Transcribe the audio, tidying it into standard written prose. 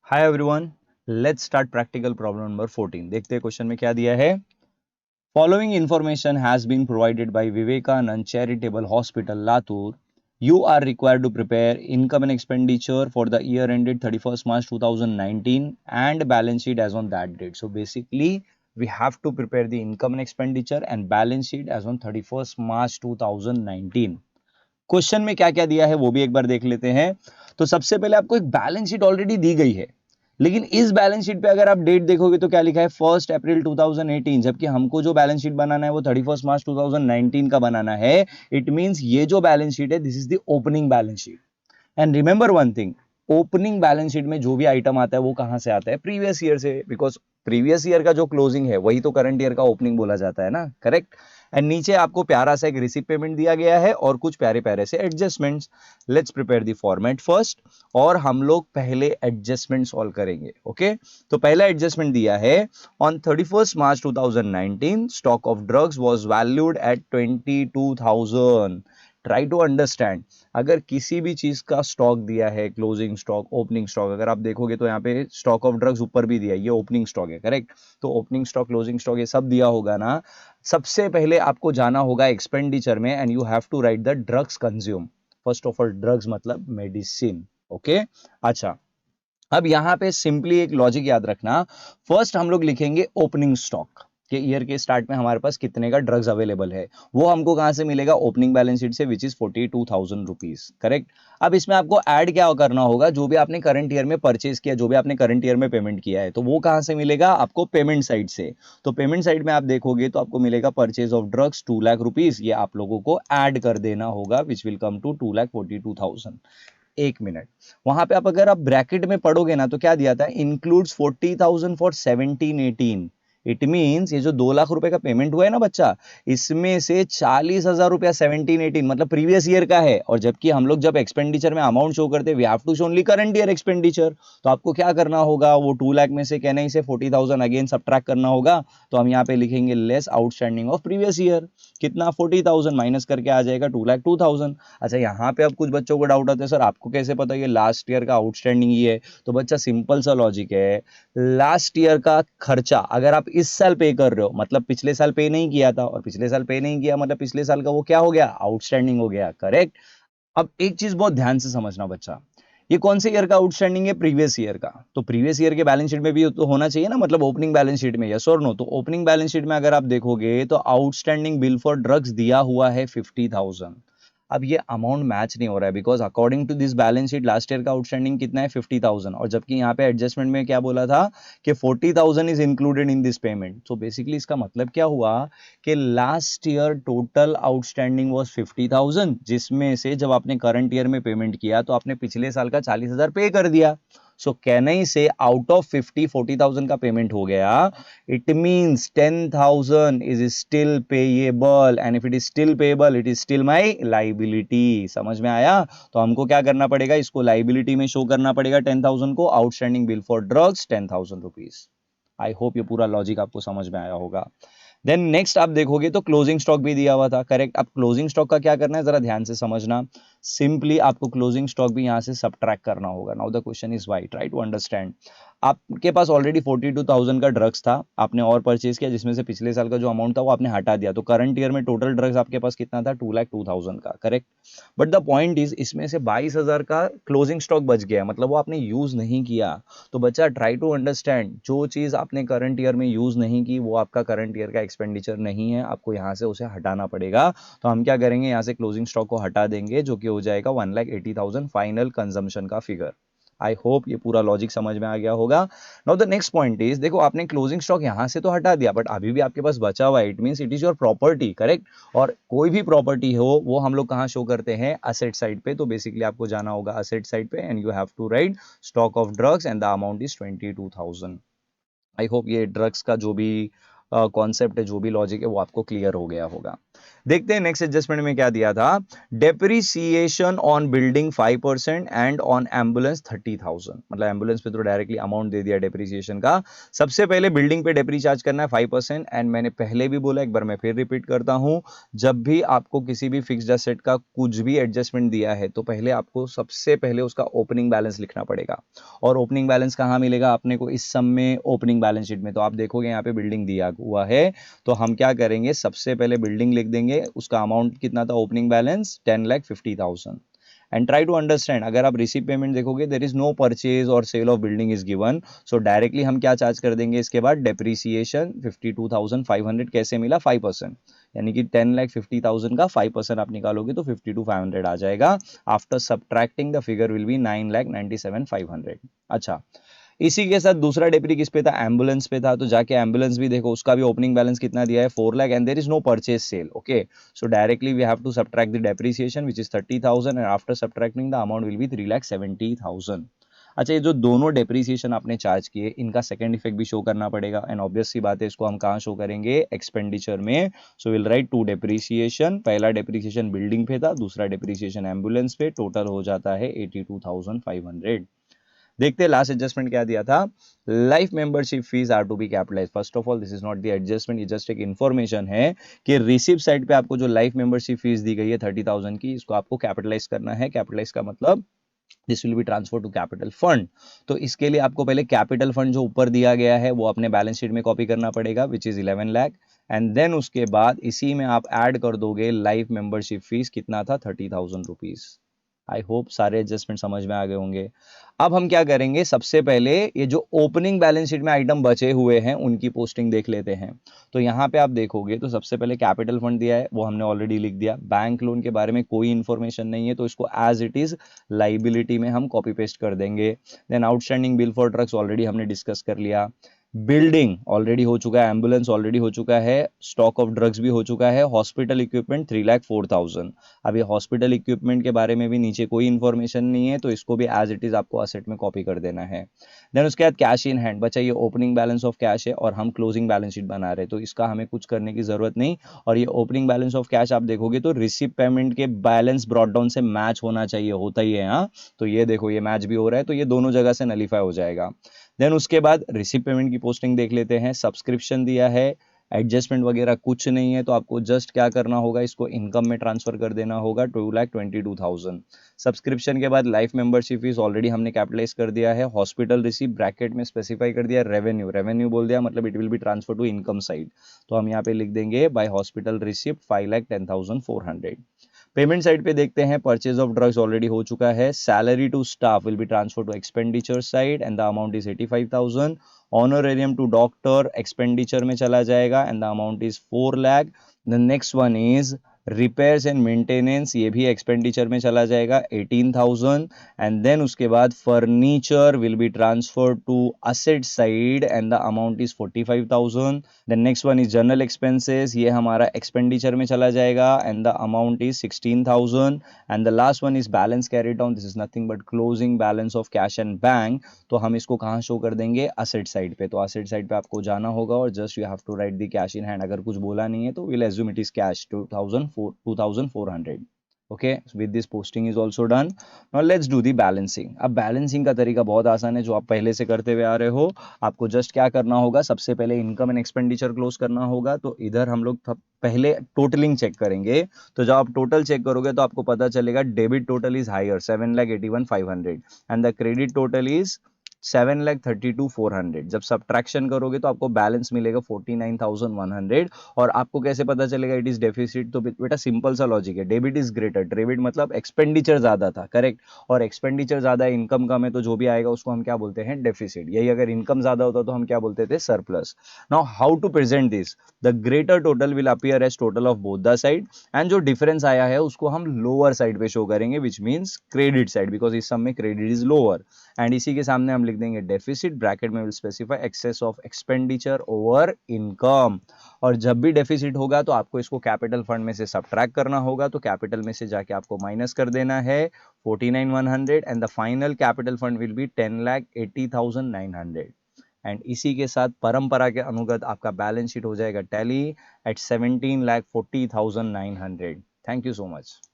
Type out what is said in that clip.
Hi everyone, let's start practical problem number 14। देखते हैं question में क्या दिया है। Following information has been provided by Vivekananda charitable hospital Latur. You are required to prepare income and expenditure for the year ended 31st March 2019 and balance sheet as on that date. So basically we have to prepare the income and expenditure and balance sheet as on 31st March 2019. Question में क्या क्या दिया है वो भी एक बार देख लेते हैं। तो सबसे पहले आपको एक बैलेंस शीट ऑलरेडी दी गई है, लेकिन इस बैलेंस शीट पे अगर आप डेट देखोगे तो क्या लिखा है 1 अप्रैल 2018, जबकि हमको जो बैलेंस शीट बनाना है वो 31 मार्च 2019 का बनाना है। इट मींस ये जो बैलेंस शीट है this is the opening balance sheet. And remember one thing, opening balance sheet में जो भी आइटम आता है वो कहां से आता है, प्रीवियस ईयर से, बिकॉज प्रीवियस ईयर का जो क्लोजिंग है वही तो करंट ईयर का ओपनिंग बोला जाता है ना, करेक्ट। एंड नीचे आपको प्यारा सा एक रिसिप्ट पेमेंट दिया गया है और कुछ प्यारे प्यारे से adjustments. Let's prepare the format first, और हम लोग पहले एडजस्टमेंट सॉल्व करेंगे। ओके, तो पहला एडजस्टमेंट दिया है on 31 March 2019 stock of drugs was valued at 22,000। Try to understand, अगर किसी भी चीज का स्टॉक दिया है, क्लोजिंग स्टॉक, ओपनिंग स्टॉक, अगर आप देखोगे तो यहाँ पे स्टॉक ऑफ ड्रग्स ऊपर भी दिया है, ये ओपनिंग स्टॉक है, करेक्ट। तो ओपनिंग स्टॉक, क्लोजिंग स्टॉक ये सब दिया होगा ना। सबसे पहले आपको जाना होगा एक्सपेंडिचर में and you have to write the drugs consume. First of all drugs मतलब मेडिसिन। ओके, अच्छा, अब यहां पे सिंपली एक लॉजिक याद रखना। फर्स्ट हम लोग लिखेंगे ओपनिंग स्टॉक के ईयर के स्टार्ट में हमारे पास कितने का ड्रग्स अवेलेबल है, वो हमको कहां से मिलेगा, ओपनिंग बैलेंस शीट से, विच इज 42,000 रुपीज, करेक्ट। अब इसमें आपको ऐड क्या करना होगा, जो भी आपने करंट ईयर में परचेज किया, जो भी आपने करंट ईयर में पेमेंट किया है, तो वो कहां से मिलेगा आपको, पेमेंट साइड से। तो पेमेंट साइड में आप देखोगे तो आपको मिलेगा purchase of drugs 2 lakh rupees, ये आप लोगों को ऐड कर देना होगा, विच विल कम टू 2,42,000। एक मिनट, वहां पे आप अगर आप ब्रैकेट में पढ़ोगे ना तो क्या दिया था, इंक्लूड्स 40,000 फॉर 17-18। इट मींस ये जो 2 लाख रुपए का पेमेंट हुआ है ना बच्चा, इसमें से 40,000 रुपया 17-18 मतलब प्रीवियस ईयर का है। और जबकि हम लोग जब एक्सपेंडिचर में अमाउंट शो करते हैं we have to show only current year expenditure. तो आपको क्या करना होगा, वो 2 लाख में से कहने से 40,000 अगेन सब्ट्रैक्ट करना होगा। तो हम यहाँ पे लिखेंगे less outstanding of previous year, कितना 40,000 माइनस करके आ जाएगा 2,02,000। अच्छा, यहाँ पे अब कुछ बच्चों को डाउट आता है, सर आपको कैसे पता ये लास्ट ईयर का आउटस्टैंडिंग ही है। तो बच्चा सिंपल सा लॉजिक है, लास्ट ईयर का खर्चा अगर आप इस साल पे कर रहे हो मतलब पिछले साल पे नहीं किया था, और पिछले साल पे नहीं किया मतलब पिछले साल का वो क्या हो गया, आउटस्टैंडिंग हो गया, करेक्ट। अब एक चीज बहुत ध्यान से समझना बच्चा, ये कौन से ईयर का आउटस्टैंडिंग है, प्रीवियस ईयर का। तो प्रीवियस ईयर के बैलेंस शीट में भी तो होना चाहिए ना, मतलब ओपनिंग बैलेंस शीट में, यस और नो। तो ओपनिंग बैलेंस शीट में अगर आप देखोगे तो आउटस्टैंडिंग बिल फॉर ड्रग्स दिया हुआ है 50,000। अब ये अमाउंट मैच नहीं हो रहा है because according to this balance sheet last year का आउटस्टैंडिंग कितना है 50,000, और जबकि यहाँ पे एडजस्टमेंट में क्या बोला था कि 40,000 is included in this payment. तो बेसिकली इसका मतलब क्या हुआ कि last year total outstanding was 50,000, जिसमें से जब आपने करंट ईयर में पेमेंट किया तो आपने पिछले साल का 40,000 पे कर दिया। सो कहना ही से आउट ऑफ 40,000 का पेमेंट हो गया, it means 10,000 is still payable, and if it is still payable it is still my liability. समझ में आया। तो हमको क्या करना पड़ेगा, इसको लाइबिलिटी में शो करना पड़ेगा 10,000 को, outstanding bill for drugs 10,000 rupees. I hope ये पूरा लॉजिक आपको समझ में आया होगा। देन नेक्स्ट आप देखोगे तो क्लोजिंग स्टॉक भी दिया हुआ था, करेक्ट। अब क्लोजिंग स्टॉक का क्या करना है जरा ध्यान से समझना। सिंपली आपको क्लोजिंग स्टॉक भी यहां से सबट्रैक्ट करना होगा। Now the question is why, try to understand. आपके पास ऑलरेडी 42,000 का ड्रग्स था, आपने और परचेज किया जिसमें से पिछले साल का जो अमाउंट था वो आपने हटा दिया, तो करंट ईयर में टोटल ड्रग्स आपके पास कितना था, 2,02,000 का, correct. But the point is इसमें से 22,000 का क्लोजिंग स्टॉक बच गया, मतलब वो आपने यूज नहीं किया। तो बच्चा ट्राई टू अंडरस्टैंड, जो चीज आपने करंट ईयर में यूज नहीं की वो आपका करंट ईयर का एक्सपेंडिचर नहीं है, आपको यहां से उसे हटाना पड़ेगा। तो हम क्या करेंगे, यहां से क्लोजिंग स्टॉक को हटा देंगे जो कि हो जाएगा 1,80,000 फाइनल कंजम्पशन का फिगर। आई होप ये पूरा लॉजिक समझ में आ गया होगा। Now the next point is, देखो आपने क्लोजिंग स्टॉक यहां से तो हटा दिया बट अभी भी आपके पास बचा हुआ है, it means it is your property, correct. और कोई भी प्रॉपर्टी हो वो हम लोग कहां शो करते हैं, असेट साइड पे। तो बेसिकली आपको जाना होगा असेट साइड पे and you have to write stock of drugs and the amount is 22,000। I hope ये ड्रग्स का जो भी कॉन्सेप्ट है, जो भी लॉजिक है वो आपको क्लियर हो गया होगा। देखते हैं नेक्स्ट एडजस्टमेंट में क्या दिया था। Depreciation on building 5% and on ambulance 30,000, मतलब एम्बुलेंस पे तो डायरेक्टली अमाउंट दे दिया डेप्रिसिएशन का। सबसे पहले बिल्डिंग पे डेप्री चार्ज करना है 5%, एंड मैंने पहले भी बोला, एक बार मैं फिर रिपीट करता हूं, जब भी आपको किसी भी फिक्स्ड एसेट का कुछ भी एडजस्टमेंट दिया है तो पहले आपको सबसे पहले उसका ओपनिंग बैलेंस लिखना पड़ेगा। और ओपनिंग बैलेंस कहां मिलेगा अपने को, इस सम में ओपनिंग बैलेंस शीट में। तो आप देखोगे यहाँ पे बिल्डिंग दिया हुआ है, तो हम क्या करेंगे, सबसे पहले बिल्डिंग लिख देंगे, उसका अमाउंट कितना था opening balance 10,50,000। And try to understand, अगर आप रिसीव पेमेंट देखोगे देयर इज नो परचेज और sale of building is given, so directly हम क्या चार्ज कर देंगे इसके बाद, डेप्रिसिएशन 52,500 कैसे मिला, 5%, यानी कि 10,50,000 का 5% आप निकालोगे तो 52,500 आ जाएगा। After subtracting the figure will be 9,97,500। अच्छा, इसी के साथ दूसरा डेप्री किस पे था, एम्बुलेंस पे था, तो जाके एम्बुलेंस भी देखो, उसका भी ओपनिंग बैलेंस कितना दिया है, 4 lakh, and there is no purchase sale. Okay, so directly we have to subtract the depreciation which is 30,000, and after subtracting the amount will be 3,70,000। अच्छा, ये जो दोनों डेप्रिसिएशन आपने चार्ज किए, इनका सेकंड इफेक्ट भी शो करना पड़ेगा, एंड ऑब्वियस सी बात है, इसको हम कहां शो करेंगे, एक्सपेंडिचर में। So will write to depreciation, पहला डेप्रिसिएशन बिल्डिंग पे था, दूसरा डेप्रिसिएशन एम्बुलेंस पे, टोटल हो जाता है 82,500। देखते हैं लास्ट एडजस्टमेंट क्या दिया था। Life membership fees are to be capitalize. First of all this is not the adjustment, ये जस्ट एक इन्फॉर्मेशन है कि रिसिप्ट साइड पे आपको जो लाइफ मेंबरशिप फीस दी गई है 30,000 की, इसको आपको कैपिटलाइज करना है। कैपिटलाइज का मतलब this will be transfer to capital fund. तो इसके लिए आपको पहले कैपिटल फंड जो ऊपर दिया गया है वो अपने बैलेंस शीट में कॉपी करना पड़ेगा, which is 11 lakh, and then उसके बाद इसी में आप ऐड कर दोगे लाइफ मेंबरशिप फीस, कितना था, 30,000 रुपीज। आई होप सारे एडजस्टमेंट समझ में आ गए होंगे। अब हम क्या करेंगे, सबसे पहले ये जो ओपनिंग बैलेंस शीट में आइटम बचे हुए हैं उनकी पोस्टिंग देख लेते हैं। तो यहां पे आप देखोगे तो सबसे पहले कैपिटल फंड दिया है, वो हमने ऑलरेडी लिख दिया। बैंक लोन के बारे में कोई इंफॉर्मेशन नहीं है, तो इसको एज इट इज लाइबिलिटी में हम कॉपी पेस्ट कर देंगे। Then outstanding bill for drugs already हमने डिस्कस कर लिया। बिल्डिंग ऑलरेडी हो चुका है, एम्बुलेंस ऑलरेडी हो चुका है, स्टॉक ऑफ ड्रग्स भी हो चुका है, हॉस्पिटल इक्विपमेंट 3,04,000। अब ये हॉस्पिटल इक्विपमेंट के बारे में भी नीचे कोई इंफॉर्मेशन नहीं है, तो इसको भी एज इट इज आपको असेट में कॉपी कर देना है। देन उसके बाद कैश इन हैंड बचा, ये ओपनिंग बैलेंस ऑफ कैश है और हम क्लोजिंग बैलेंस शीट बना रहे हैं, तो इसका हमें कुछ करने की जरूरत नहीं। और ये ओपनिंग बैलेंस ऑफ कैश आप देखोगे तो रिसिप्ट पेमेंट के बैलेंस ब्रॉट डाउन से मैच होना चाहिए, होता ही है। हाँ, तो ये देखो ये मैच भी हो रहा है, तो ये दोनों जगह से नलीफाई हो जाएगा। देन उसके बाद रिसिप्ट पेमेंट की पोस्टिंग देख लेते हैं। सब्सक्रिप्शन दिया है, एडजस्टमेंट वगैरह कुछ नहीं है, तो आपको जस्ट क्या करना होगा, इसको इनकम में ट्रांसफर कर देना होगा, 2,22,000। सब्सक्रिप्शन के बाद लाइफ मेंबरशिप फीस ऑलरेडी हमने कैपिटलाइज कर दिया है। हॉस्पिटल रिसिप्ट ब्रैकेट में स्पेसिफाई कर दिया, रेवेन्यू रेवेन्यू बोल दिया, मतलब it will be transfer to income side, तो हम यहाँ पे लिख देंगे बाय हॉस्पिटल रिसिप्ट 5,10,400। पेमेंट साइड पे देखते हैं, परचेज ऑफ ड्रग्स ऑलरेडी हो चुका है। Salary to staff will be transfer to expenditure side and the amount is 85,000। Honorarium to doctor expenditure में चला जाएगा and the amount is 4 lakh. The next one is repairs and maintenance, ये भी expenditure में चला जाएगा 18,000। एंड देन उसके बाद furniture will be transfer to asset side and the amount is 45,000। Then next one is general expenses, ये हमारा expenditure में चला जाएगा and the amount is 16,000। And the last one is balance carry down, this is nothing but closing balance of cash and bank, तो हम इसको कहां show कर देंगे, असेट साइड पे। तो असेट साइड पे आपको जाना होगा और just you have to write the cash in hand, अगर कुछ बोला नहीं है तो will assume it is cash 2,400। Okay, with this posting is also done. Now let's do the balancing. अब बैलेंसिंग का तरीका बहुत आसान है, जो आप पहले से करते हुए आ रहे हो। आपको जस्ट क्या करना होगा, सबसे पहले इनकम एंड एक्सपेंडिचर क्लोज करना होगा, तो इधर हम लोग पहले टोटलिंग चेक करेंगे। तो जब आप टोटल चेक करोगे तो आपको पता चलेगा debit total is higher 7,81,500 and the credit total is 7,32,400। जब सब्ट्रैक्शन करोगे तो आपको बैलेंस मिलेगा 49,100। और आपको कैसे पता चलेगा इट इज डेफिसिट, तो बेटा सिंपल सा लॉजिक है, डेबिट इज ग्रेटर, डेबिट मतलब एक्सपेंडिचर ज्यादा था, करेक्ट, और एक्सपेंडिचर ज्यादा है, इनकम कम है, तो जो भी आएगा उसको हम क्या बोलते हैं, डेफिसिट। यही अगर इनकम ज्यादा होता तो हम क्या बोलते थे, surplus. Now how to present this, the greater total will appear as total of both the side, and जो डिफरेंस आया है उसको हम लोअर साइड पे शो करेंगे, which means credit side, because इस सम में क्रेडिट इज लोअर। एंड इसी के सामने हम लिख देंगे डेफिसिट, ब्रैकेट में will specify excess of expenditure over income. और जब भी डेफिसिट होगा तो आपको इसको कैपिटल फंड में से सब्ट्रैक्ट करना होगा, तो कैपिटल में से जाके आपको माइनस कर देना है 49,100 and the final capital fund will be 10,80,900। And इसी के साथ परंपरा के अनुगत आपका बैलेंस शीट हो जाएगा tally at 17,40,900. Thank you so much.